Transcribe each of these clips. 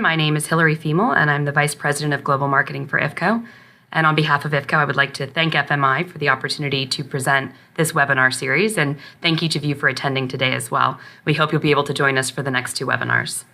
My name is Hillary Femal, and I'm the Vice President of Global Marketing for IFCO. And on behalf of IFCO, I would like to thank FMI for the opportunity to present this webinar series, and thank each of you for attending today as well. We hope you'll be able to join us for the next two webinars.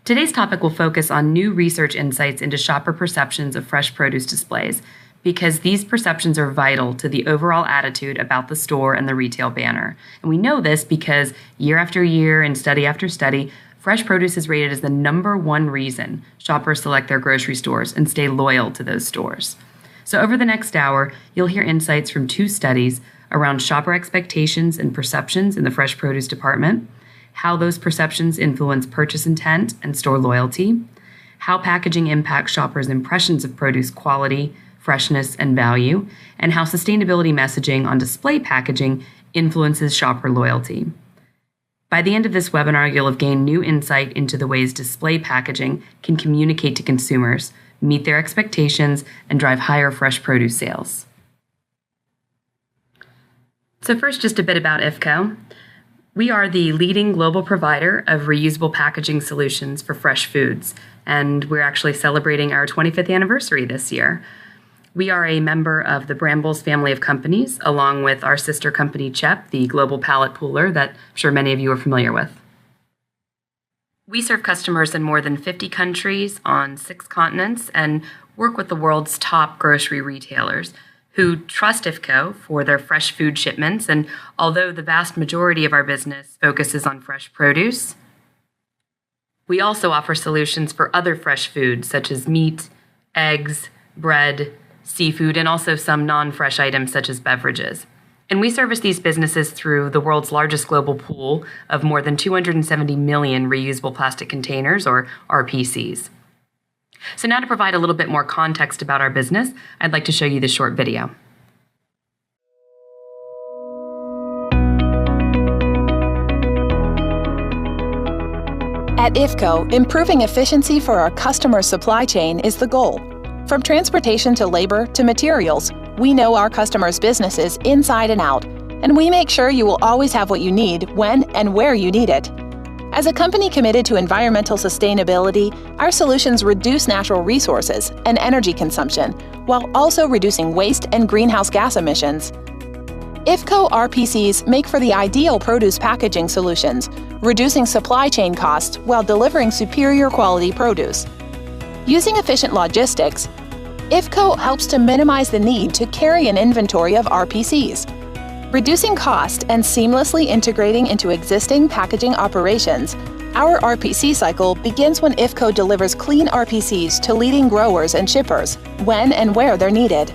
Today's topic will focus on new research insights into shopper perceptions of fresh produce displays, because these perceptions are vital to the overall attitude about the store and the retail banner. And we know this because year after year and study after study, fresh produce is rated as the #1 reason shoppers select their grocery stores and stay loyal to those stores. So over the next hour, you'll hear insights from two studies around shopper expectations and perceptions in the fresh produce department, how those perceptions influence purchase intent and store loyalty, how packaging impacts shoppers' impressions of produce quality, freshness, and value, and how sustainability messaging on display packaging influences shopper loyalty. By the end of this webinar, you'll have gained new insight into the ways display packaging can communicate to consumers, meet their expectations, and drive higher fresh produce sales. So first, just a bit about IFCO. We are the leading global provider of reusable packaging solutions for fresh foods, and we're actually celebrating our 25th anniversary this year. We are a member of the Brambles family of companies, along with our sister company, CHEP, the global pallet pooler that I'm sure many of you are familiar with. We serve customers in more than 50 countries on 6 continents and work with the world's top grocery retailers who trust IFCO for their fresh food shipments. And although the vast majority of our business focuses on fresh produce, we also offer solutions for other fresh foods such as meat, eggs, bread, seafood, and also some non-fresh items such as beverages. And we service these businesses through the world's largest global pool of more than 270 million reusable plastic containers, or RPCs. So now to provide a little bit more context about our business, I'd like to show you this short video. At IFCO, improving efficiency for our customers' supply chain is the goal. From transportation to labor to materials, we know our customers' businesses inside and out, and we make sure you will always have what you need when and where you need it. As a company committed to environmental sustainability, our solutions reduce natural resources and energy consumption, while also reducing waste and greenhouse gas emissions. IFCO RPCs make for the ideal produce packaging solutions, reducing supply chain costs while delivering superior quality produce. Using efficient logistics, IFCO helps to minimize the need to carry an inventory of RPCs. Reducing cost and seamlessly integrating into existing packaging operations, our RPC cycle begins when IFCO delivers clean RPCs to leading growers and shippers when and where they're needed.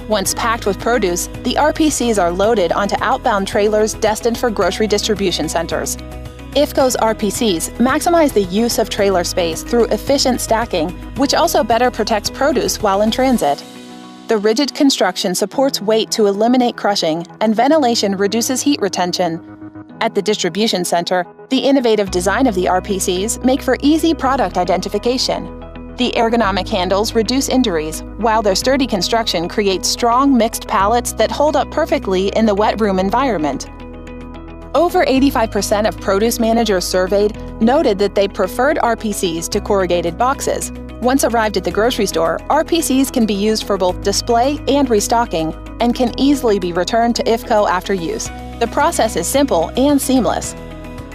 Once packed with produce, the RPCs are loaded onto outbound trailers destined for grocery distribution centers. IFCO's RPCs maximize the use of trailer space through efficient stacking, which also better protects produce while in transit. The rigid construction supports weight to eliminate crushing, and ventilation reduces heat retention. At the distribution center, the innovative design of the RPCs make for easy product identification. The ergonomic handles reduce injuries, while their sturdy construction creates strong mixed pallets that hold up perfectly in the wet room environment. Over 85% of produce managers surveyed noted that they preferred RPCs to corrugated boxes. Once arrived at the grocery store, RPCs can be used for both display and restocking and can easily be returned to IFCO after use. The process is simple and seamless.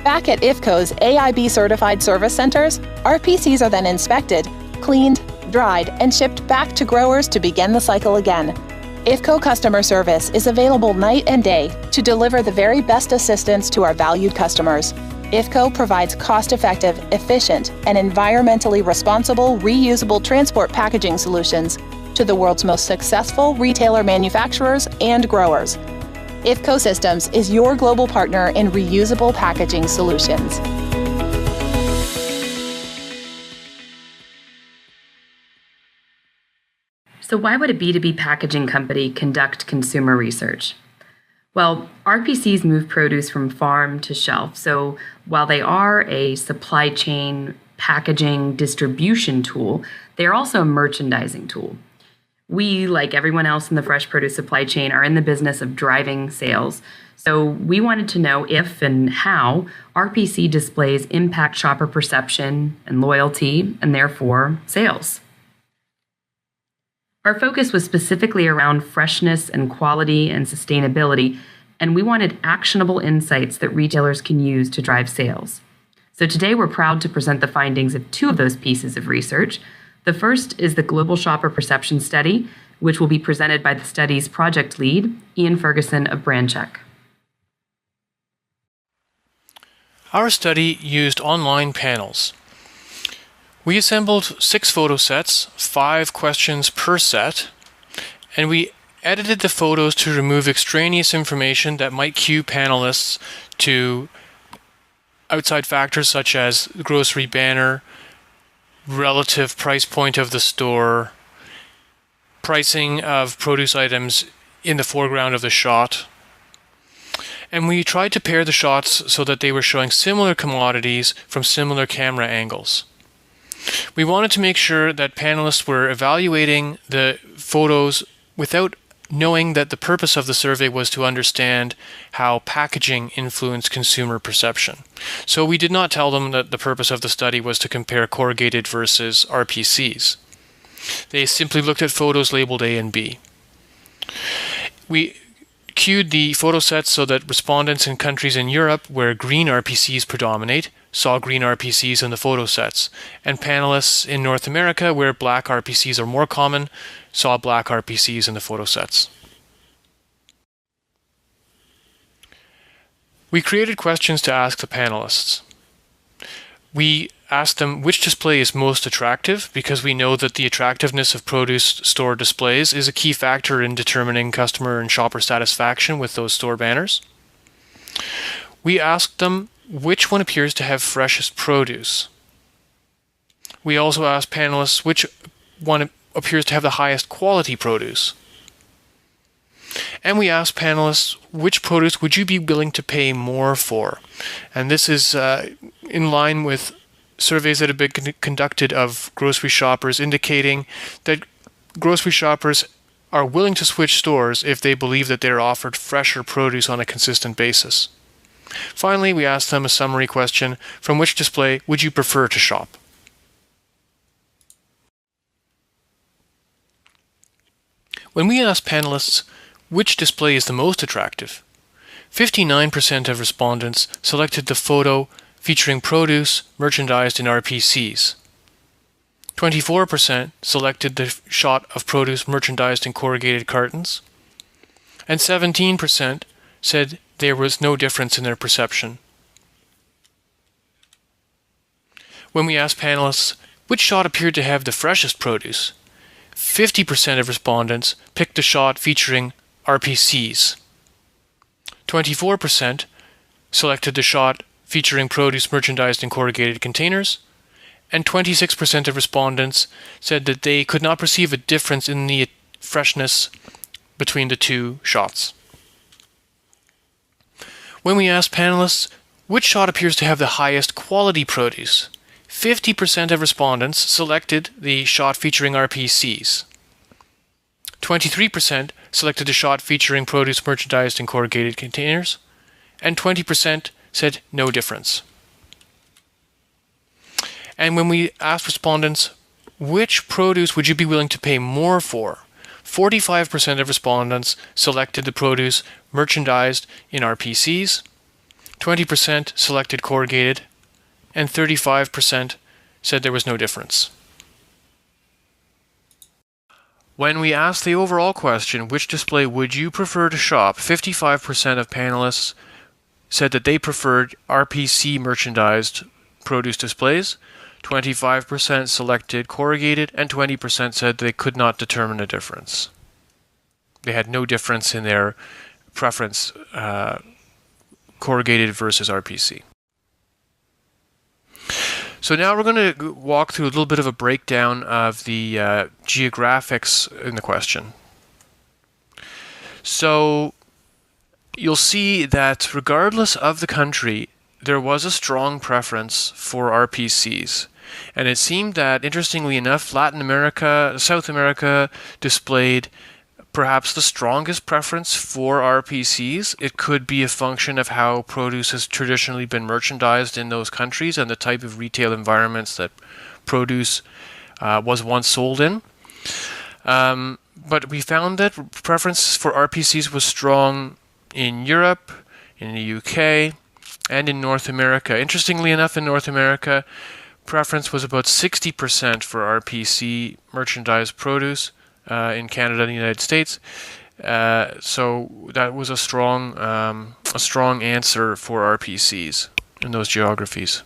Back at IFCO's AIB certified service centers, RPCs are then inspected, cleaned, dried, and shipped back to growers to begin the cycle again. IFCO customer service is available night and day to deliver the very best assistance to our valued customers. IFCO provides cost-effective, efficient, and environmentally responsible reusable transport packaging solutions to the world's most successful retailer manufacturers and growers. IFCO Systems is your global partner in reusable packaging solutions. So why would a B2B packaging company conduct consumer research? Well, RPCs move produce from farm to shelf. So while they are a supply chain packaging distribution tool, they are also a merchandising tool. We, like everyone else in the fresh produce supply chain, are in the business of driving sales. So we wanted to know if and how RPC displays impact shopper perception and loyalty, and therefore sales. Our focus was specifically around freshness and quality and sustainability, and we wanted actionable insights that retailers can use to drive sales. So today we're proud to present the findings of two of those pieces of research. The first is the Global Shopper Perception Study, which will be presented by the study's project lead, Ian Ferguson of Brandcheck. Our study used online panels. We assembled 6 photo sets, 5 questions per set, and we edited the photos to remove extraneous information that might cue panelists to outside factors such as grocery banner, relative price point of the store, pricing of produce items in the foreground of the shot. And we tried to pair the shots so that they were showing similar commodities from similar camera angles. We wanted to make sure that panelists were evaluating the photos without knowing that the purpose of the survey was to understand how packaging influenced consumer perception. So we did not tell them that the purpose of the study was to compare corrugated versus RPCs. They simply looked at photos labeled A and B. We queued the photo sets so that respondents in countries in Europe where green RPCs predominate saw green RPCs in the photo sets, and panelists in North America where black RPCs are more common saw black RPCs in the photo sets. We created questions to ask the panelists. We asked them which display is most attractive, because we know that the attractiveness of produce store displays is a key factor in determining customer and shopper satisfaction with those store banners. We asked them which one appears to have freshest produce. We also asked panelists which one appears to have the highest quality produce. And we asked panelists which produce would you be willing to pay more for. And this is in line with surveys that have been conducted of grocery shoppers indicating that grocery shoppers are willing to switch stores if they believe that they're offered fresher produce on a consistent basis. Finally, we asked them a summary question: from which display would you prefer to shop? When we asked panelists which display is the most attractive, 59% of respondents selected the photo featuring produce merchandised in RPCs. 24% selected the shot of produce merchandised in corrugated cartons, and 17% said there was no difference in their perception. When we asked panelists which shot appeared to have the freshest produce, 50% of respondents picked the shot featuring RPCs. 24% selected the shot featuring produce merchandised in corrugated containers, and 26% of respondents said that they could not perceive a difference in the freshness between the two shots. When we asked panelists which shot appears to have the highest quality produce, 50% of respondents selected the shot featuring RPCs. 23% selected the shot featuring produce merchandised in corrugated containers, and 20% said no difference. And when we asked respondents which produce would you be willing to pay more for, 45% of respondents selected the produce merchandised in RPCs, 20% selected corrugated, and 35% said there was no difference. When we asked the overall question, which display would you prefer to shop, 55% of panelists said that they preferred RPC merchandised produce displays, 25% selected corrugated, and 20% said they could not determine a difference. They had no difference in their preference, corrugated versus RPC. So now we're going to walk through a little bit of a breakdown of the geographics in the question. So you'll see that regardless of the country, there was a strong preference for RPCs. And it seemed that, interestingly enough, Latin America, South America displayed perhaps the strongest preference for RPCs. It could be a function of how produce has traditionally been merchandised in those countries and the type of retail environments that produce was once sold in. But we found that preference for RPCs was strong in Europe, in the UK, and in North America. Interestingly enough, in North America, preference was about 60% for RPC merchandised produce. In Canada and the United States, so that was a strong answer for RPCs in those geographies.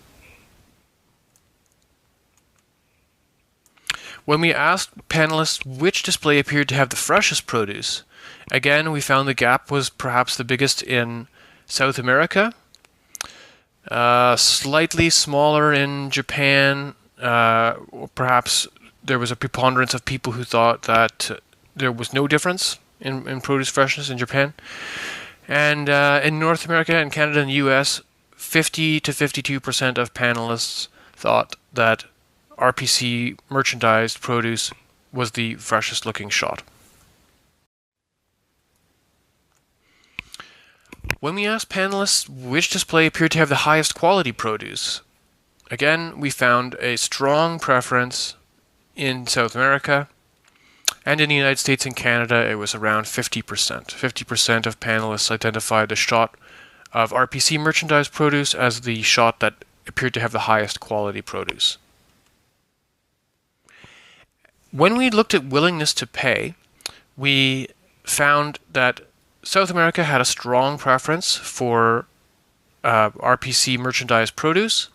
When we asked panelists which display appeared to have the freshest produce, again we found the gap was perhaps the biggest in South America, slightly smaller in Japan, perhaps. There was a preponderance of people who thought that there was no difference in produce freshness in Japan. And in North America and Canada and the US, 50 to 52% of panelists thought that RPC merchandised produce was the freshest looking shot. When we asked panelists which display appeared to have the highest quality produce, again, we found a strong preference in South America, and in the United States and Canada, it was around 50%. 50% of panelists identified the shot of RPC merchandised produce as the shot that appeared to have the highest quality produce. When we looked at willingness to pay, we found that South America had a strong preference for RPC merchandised produce.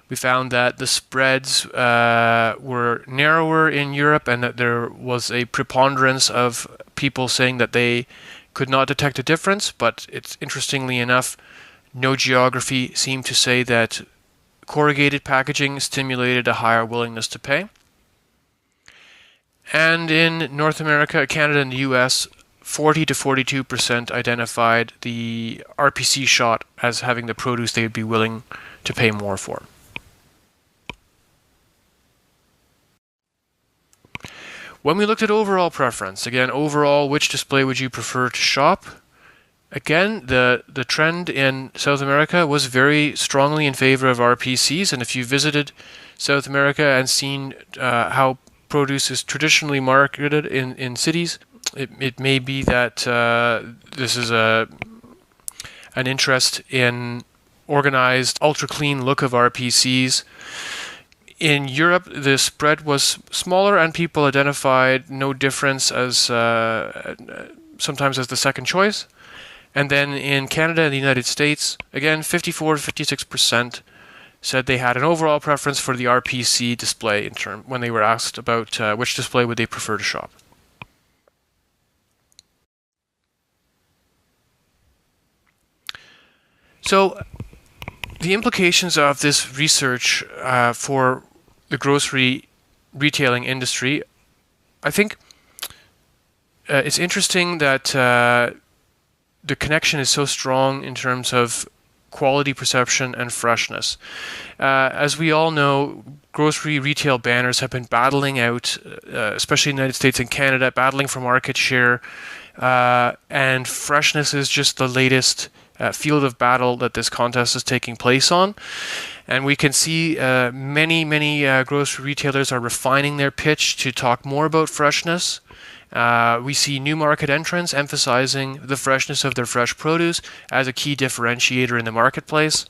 We found that the spreads were narrower in Europe and that there was a preponderance of people saying that they could not detect a difference, but it's interestingly enough, no geography seemed to say that corrugated packaging stimulated a higher willingness to pay. And in North America, Canada, and the US, 40 to 42% identified the RPC shot as having the produce they would be willing to pay more for. When we looked at overall preference, again, overall, which display would you prefer to shop? Again, the trend in South America was very strongly in favor of RPCs, and if you visited South America and seen how produce is traditionally marketed in cities, it may be that this is an interest in organized, ultra-clean look of RPCs. In Europe, the spread was smaller and people identified no difference as sometimes as the second choice. And then in Canada and the United States, again, 54 to 56% said they had an overall preference for the RPC display when they were asked about which display would they prefer to shop. So the implications of this research for the grocery retailing industry, I think it's interesting that the connection is so strong in terms of quality perception and freshness. As we all know, grocery retail banners have been battling out, especially in the United States and Canada, battling for market share, and freshness is just the latest field of battle that this contest is taking place on. And we can see many grocery retailers are refining their pitch to talk more about freshness. We see new market entrants emphasizing the freshness of their fresh produce as a key differentiator in the marketplace.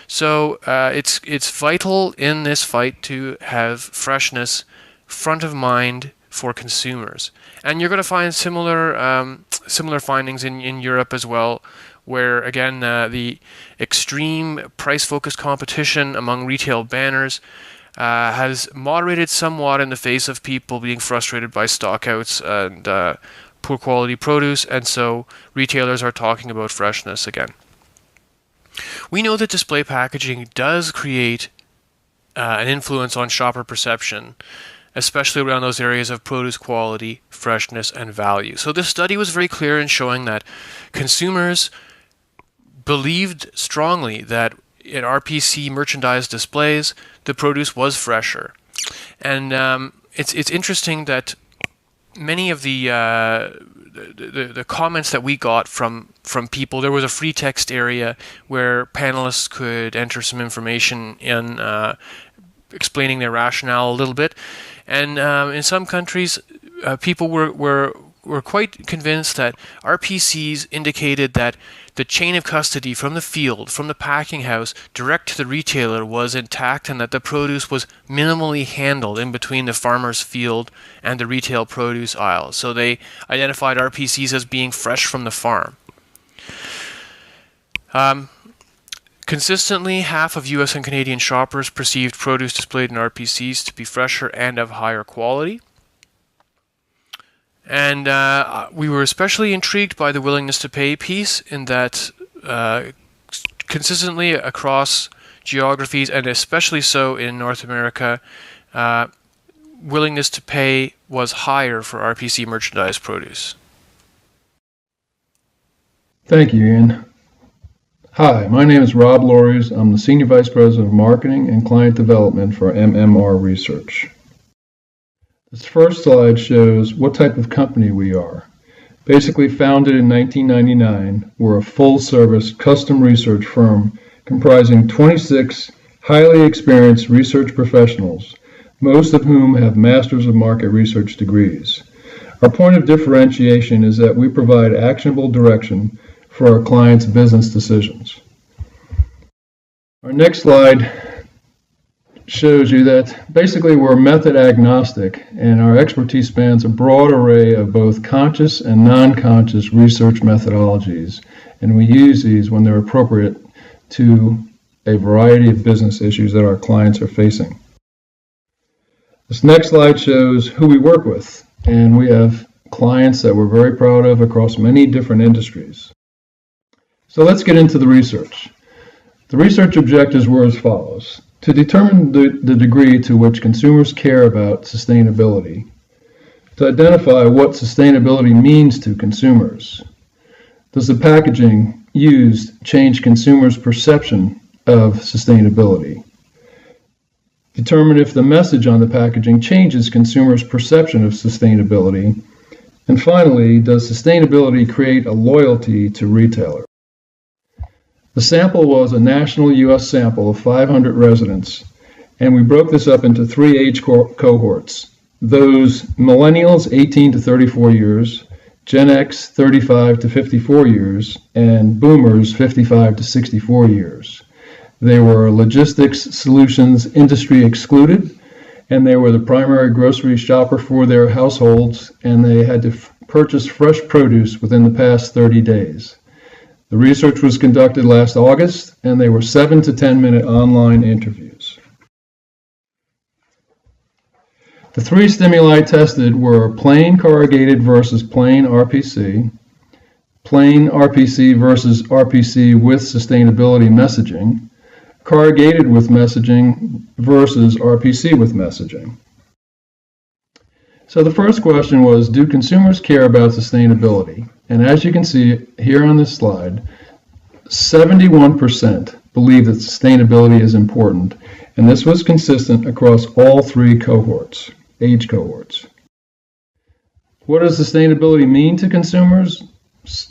So it's vital in this fight to have freshness front of mind for consumers. And you're going to find similar findings in Europe as well, where again the extreme price-focused competition among retail banners has moderated somewhat in the face of people being frustrated by stockouts and poor quality produce, and so retailers are talking about freshness again. We know that display packaging does create an influence on shopper perception, especially around those areas of produce quality, freshness, and value. So this study was very clear in showing that consumers believed strongly that in RPC merchandise displays, the produce was fresher. And it's interesting that many of the comments that we got from people, there was a free text area where panelists could enter some information in explaining their rationale a little bit. And in some countries, people were quite convinced that RPCs indicated that the chain of custody from the field, from the packing house, direct to the retailer was intact, and that the produce was minimally handled in between the farmer's field and the retail produce aisle. So they identified RPCs as being fresh from the farm. Consistently, half of US and Canadian shoppers perceived produce displayed in RPCs to be fresher and of higher quality. And we were especially intrigued by the willingness to pay piece, in that consistently across geographies, and especially so in North America, willingness to pay was higher for RPC merchandise produce. Thank you, Ian. Hi, my name is Rob Lorys. I'm the Senior Vice President of Marketing and Client Development for MMR Research. This first slide shows what type of company we are. Basically founded in 1999, we're a full-service custom research firm comprising 26 highly experienced research professionals, most of whom have Masters of Market Research degrees. Our point of differentiation is that we provide actionable direction for our clients' business decisions. Our next slide shows you that basically we're method agnostic, and our expertise spans a broad array of both conscious and non-conscious research methodologies, and we use these when they're appropriate to a variety of business issues that our clients are facing. This next slide shows who we work with, and we have clients that we're very proud of across many different industries. So let's get into the research. The research objectives were as follows: to determine the degree to which consumers care about sustainability, to identify what sustainability means to consumers. Does the packaging used change consumers' perception of sustainability? Determine if the message on the packaging changes consumers' perception of sustainability. And finally, does sustainability create a loyalty to retailers? The sample was a national U.S. sample of 500 residents, and we broke this up into 3 age cohorts: those millennials 18 to 34 years, Gen X 35 to 54 years, and boomers 55 to 64 years. They were logistics solutions industry excluded, and they were the primary grocery shopper for their households, and they had to purchase fresh produce within the past 30 days. The research was conducted last August, and they were 7 to 10 minute online interviews. The 3 stimuli tested were plain corrugated versus plain RPC versus RPC with sustainability messaging, corrugated with messaging versus RPC with messaging. So the first question was, do consumers care about sustainability? And as you can see here on this slide, 71% believe that sustainability is important, and this was consistent across all 3 cohorts, age cohorts. What does sustainability mean to consumers?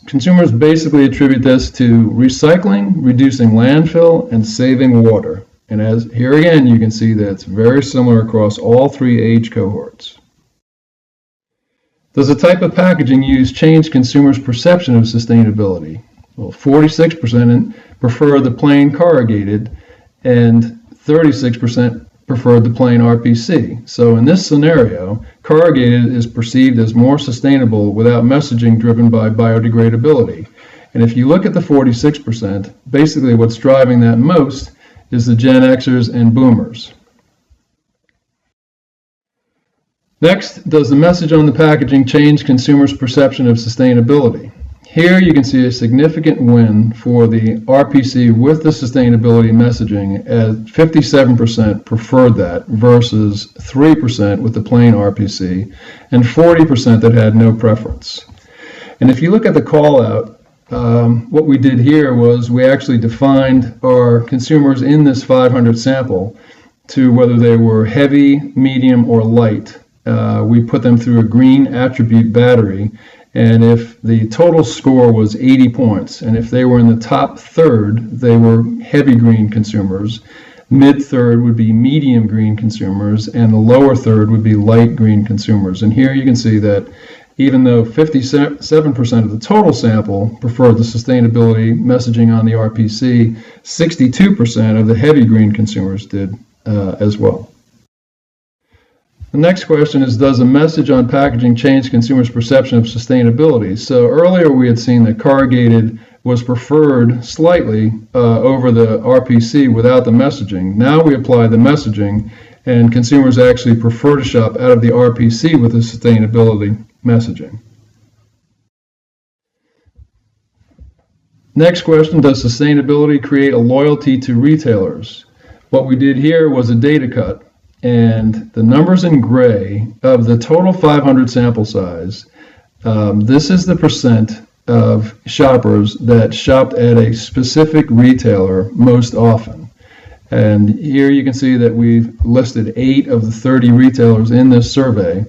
Consumers basically attribute this to recycling, reducing landfill, and saving water. And as here again, you can see that it's very similar across all 3 age cohorts. Does the type of packaging used change consumers' perception of sustainability? Well, 46% prefer the plain corrugated, and 36% preferred the plain RPC. So in this scenario, corrugated is perceived as more sustainable without messaging driven by biodegradability. And if you look at the 46%, basically what's driving that most is the Gen Xers and boomers. Next, does the message on the packaging change consumers' perception of sustainability? Here you can see a significant win for the RPC with the sustainability messaging, as 57% preferred that versus 3% with the plain RPC and 40% that had no preference. And if you look at the call out, what we did here was we actually defined our consumers in this 500 sample to whether they were heavy, medium, or light. We put them through a green attribute battery, and if the total score was 80 points, and if they were in the top third, they were heavy green consumers, mid-third would be medium green consumers, and the lower third would be light green consumers. And here you can see that even though 57% of the total sample preferred the sustainability messaging on the RPC, 62% of the heavy green consumers did as well. The next question is, does a message on packaging change consumers' perception of sustainability? So earlier we had seen that corrugated was preferred slightly over the RPC without the messaging. Now we apply the messaging, and consumers actually prefer to shop out of the RPC with the sustainability messaging. Next question, does sustainability create a loyalty to retailers? What we did here was a data cut, and the numbers in gray of the total 500 sample size, this is the percent of shoppers that shopped at a specific retailer most often. And here you can see that we've listed 8 of the 30 retailers in this survey.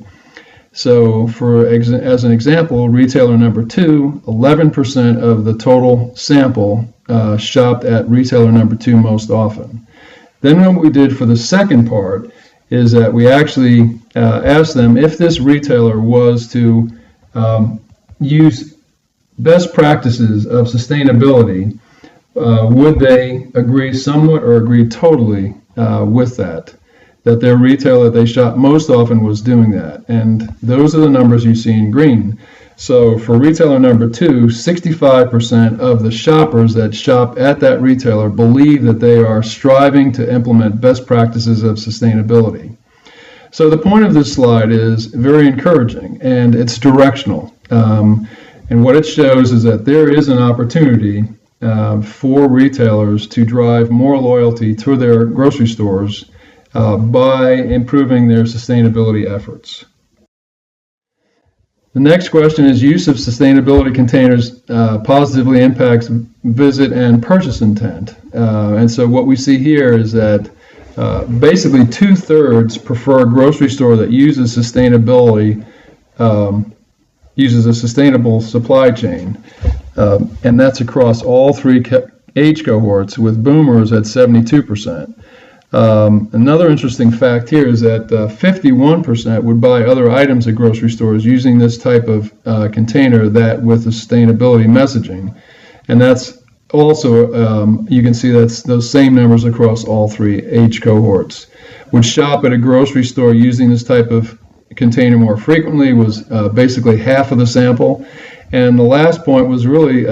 So as an example, retailer number 2, 11% of the total sample shopped at retailer number 2 most often. Then what we did for the second part is that we actually asked them if this retailer was to use best practices of sustainability, would they agree somewhat or agree totally with that their retailer that they shop most often was doing that. And those are the numbers you see in green. So for retailer number 2, 65% of the shoppers that shop at that retailer believe that they are striving to implement best practices of sustainability. So the point of this slide is very encouraging, and it's directional. And what it shows is that there is an opportunity for retailers to drive more loyalty to their grocery stores by improving their sustainability efforts. The next question is, use of sustainability containers positively impacts visit and purchase intent. And so what we see here is that basically 2/3 prefer a grocery store that uses sustainability, uses a sustainable supply chain. And that's across all 3 age cohorts, with boomers at 72%. Another interesting fact here is that 51% would buy other items at grocery stores using this type of container that with the sustainability messaging. And that's also, you can see that's those same numbers across all 3 age cohorts. Would shop at a grocery store using this type of container more frequently was basically half of the sample. And the last point was really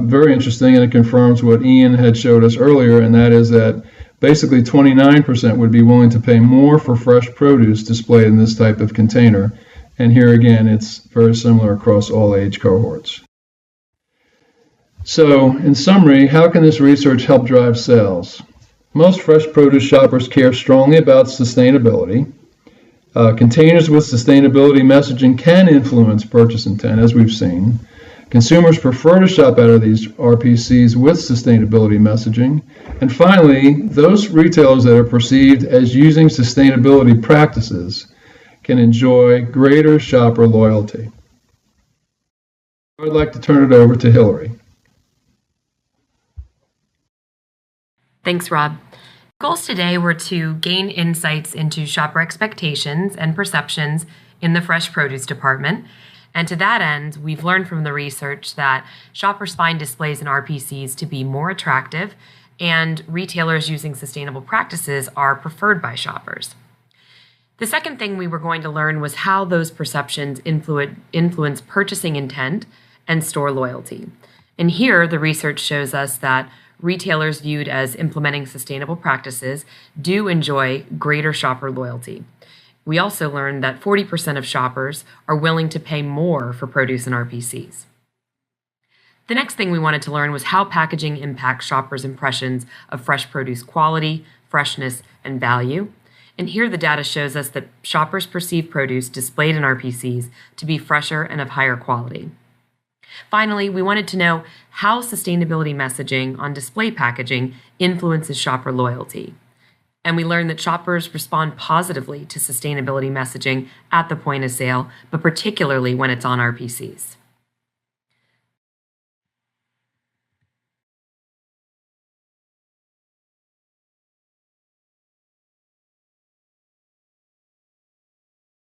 very interesting, and it confirms what Ian had showed us earlier, and that is that basically 29% would be willing to pay more for fresh produce displayed in this type of container. And here again, it's very similar across all age cohorts. So, in summary, how can this research help drive sales? Most fresh produce shoppers care strongly about sustainability. Containers with sustainability messaging can influence purchase intent, as we've seen. Consumers prefer to shop out of these RPCs with sustainability messaging. And finally, those retailers that are perceived as using sustainability practices can enjoy greater shopper loyalty. I'd like to turn it over to Hillary. Thanks, Rob. Goals today were to gain insights into shopper expectations and perceptions in the fresh produce department. And to that end, we've learned from the research that shoppers find displays in RPCs to be more attractive, and retailers using sustainable practices are preferred by shoppers. The second thing we were going to learn was how those perceptions influence purchasing intent and store loyalty. And here, the research shows us that retailers viewed as implementing sustainable practices do enjoy greater shopper loyalty. We also learned that 40% of shoppers are willing to pay more for produce in RPCs. The next thing we wanted to learn was how packaging impacts shoppers' impressions of fresh produce quality, freshness, and value. And here the data shows us that shoppers perceive produce displayed in RPCs to be fresher and of higher quality. Finally, we wanted to know how sustainability messaging on display packaging influences shopper loyalty. And we learned that shoppers respond positively to sustainability messaging at the point of sale, but particularly when it's on our PCs.